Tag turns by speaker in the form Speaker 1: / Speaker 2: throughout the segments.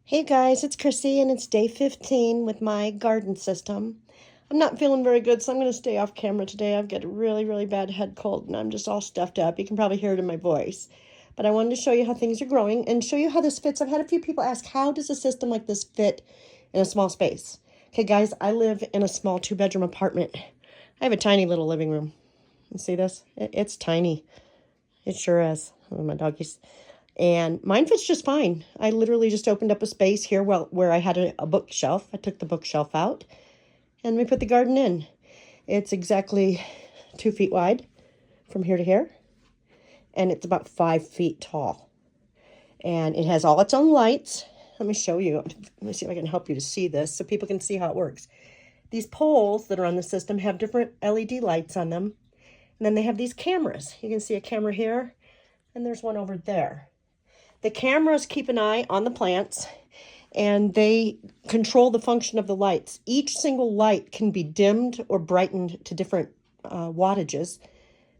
Speaker 1: Hey guys, it's Chrissy and it's day 15 with my garden system. I'm not feeling very good, so I'm going to stay off camera today. I've got a really bad head cold and I'm just all stuffed up. You can probably hear it in my voice. But I wanted to show you how things are growing and show you how this fits. I've had a few people ask, how does a system like this fit in a small space? Okay guys, I live in a small 2-bedroom apartment. I have a tiny little living room. You see this? It's tiny. It sure is. Oh, my doggies. And mine fits just fine. I literally just opened up a space here where I had a bookshelf. I took the bookshelf out and we put the garden in. It's exactly 2 feet wide from here to here. And it's about 5 feet tall. And it has all its own lights. Let me show you. Let me see if I can help you to see this so people can see how it works. These poles that are on the system have different LED lights on them. And then they have these cameras. You can see a camera here and there's one over there. The cameras keep an eye on the plants and they control the function of the lights. Each single light can be dimmed or brightened to different wattages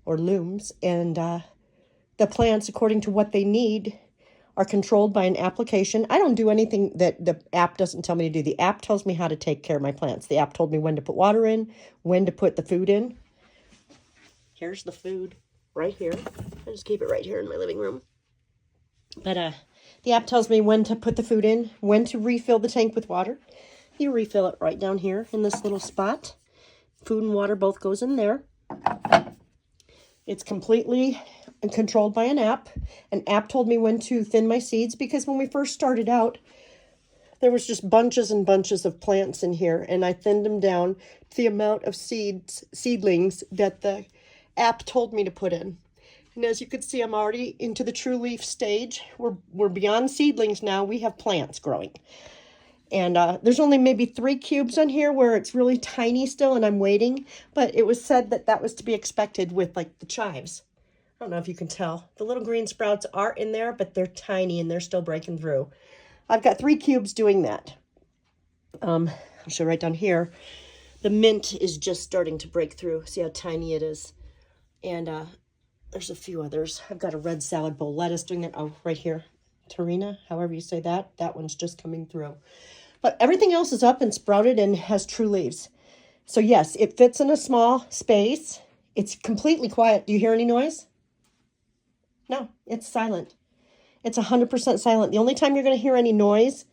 Speaker 1: or looms. And the plants, according to what they need, are controlled by an application. I don't do anything that the app doesn't tell me to do. The app tells me how to take care of my plants. The app told me when to put water in, when to put the food in. Here's the food right here. I just keep it right here in my living room. But the app tells me when to put the food in, when to refill the tank with water. You refill it right down here in this little spot. Food and water both goes in there. It's completely controlled by an app. An app told me when to thin my seeds because when we first started out, there was just bunches and bunches of plants in here, and I thinned them down to the amount of seedlings that the app told me to put in. And as you can see, I'm already into the true leaf stage. We're beyond seedlings now. We have plants growing. And there's only maybe 3 cubes on here where it's really tiny still and I'm waiting. But it was said that that was to be expected with like the chives. I don't know if you can tell. The little green sprouts are in there, but they're tiny and they're still breaking through. I've got 3 cubes doing that. I'll show right down here. The mint is just starting to break through. See how tiny it is. And there's a few others. I've got a red salad bowl lettuce doing that. Oh, right here. Tarina, however you say that. That one's just coming through. But everything else is up and sprouted and has true leaves. So yes, it fits in a small space. It's completely quiet. Do you hear any noise? No, it's silent. It's 100% silent. The only time you're going to hear any noise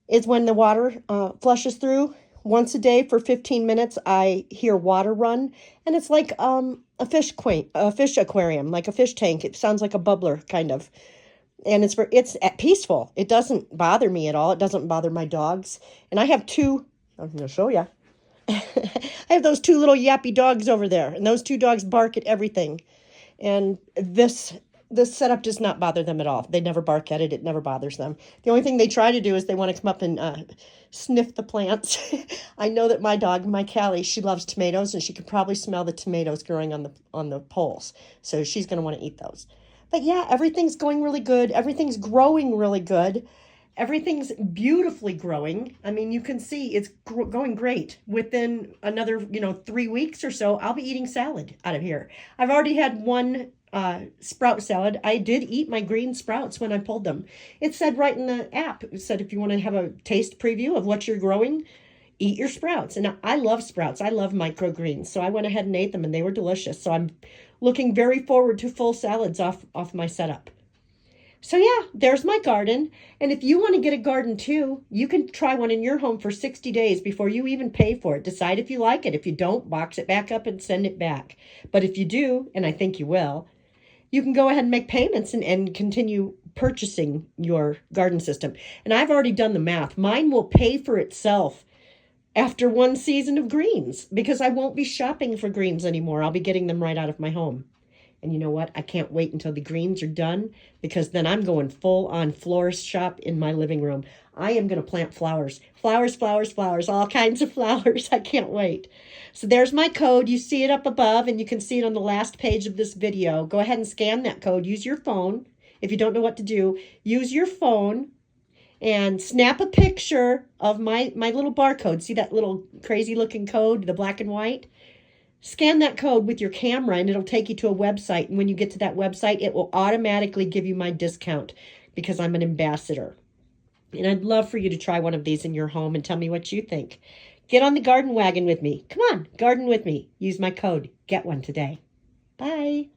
Speaker 1: is when the water flushes through. Once a day for 15 minutes, I hear water run, and it's like a fish aquarium, like a fish tank. It sounds like a bubbler, kind of. And it's peaceful. It doesn't bother me at all. It doesn't bother my dogs. And I have 2, I'm going to show you. I have those 2 little yappy dogs over there, and those 2 dogs bark at everything. And this setup does not bother them at all. They never bark at it. It never bothers them. The only thing they try to do is they want to come up and sniff the plants. I know that my dog, my Callie, she loves tomatoes, and she could probably smell the tomatoes growing on the poles. So she's going to want to eat those. But yeah, everything's going really good. Everything's growing really good. Everything's beautifully growing. I mean, you can see it's going great. Within another, 3 weeks or so, I'll be eating salad out of here. I've already had 1 sprout salad. I did eat my green sprouts when I pulled them. It said right in the app, it said if you want to have a taste preview of what you're growing, eat your sprouts. And I love sprouts. I love microgreens. So I went ahead and ate them and they were delicious. So I'm looking very forward to full salads off my setup. So yeah, there's my garden. And if you want to get a garden too, you can try one in your home for 60 days before you even pay for it. Decide if you like it. If you don't, box it back up and send it back. But if you do, and I think you will, you can go ahead and make payments and continue purchasing your garden system. And I've already done the math. Mine will pay for itself after 1 season of greens because I won't be shopping for greens anymore. I'll be getting them right out of my home. And you know what? I can't wait until the greens are done because then I'm going full on florist shop in my living room. I am going to plant flowers. Flowers, all kinds of flowers. I can't wait. So there's my code. You see it up above and you can see it on the last page of this video. Go ahead and scan that code. Use your phone. If you don't know what to do, use your phone and snap a picture of my little barcode. See that little crazy looking code, the black and white? Scan that code with your camera and it'll take you to a website. And when you get to that website, it will automatically give you my discount because I'm an ambassador. And I'd love for you to try one of these in your home and tell me what you think. Get on the garden wagon with me. Come on, garden with me. Use my code. Get one today. Bye.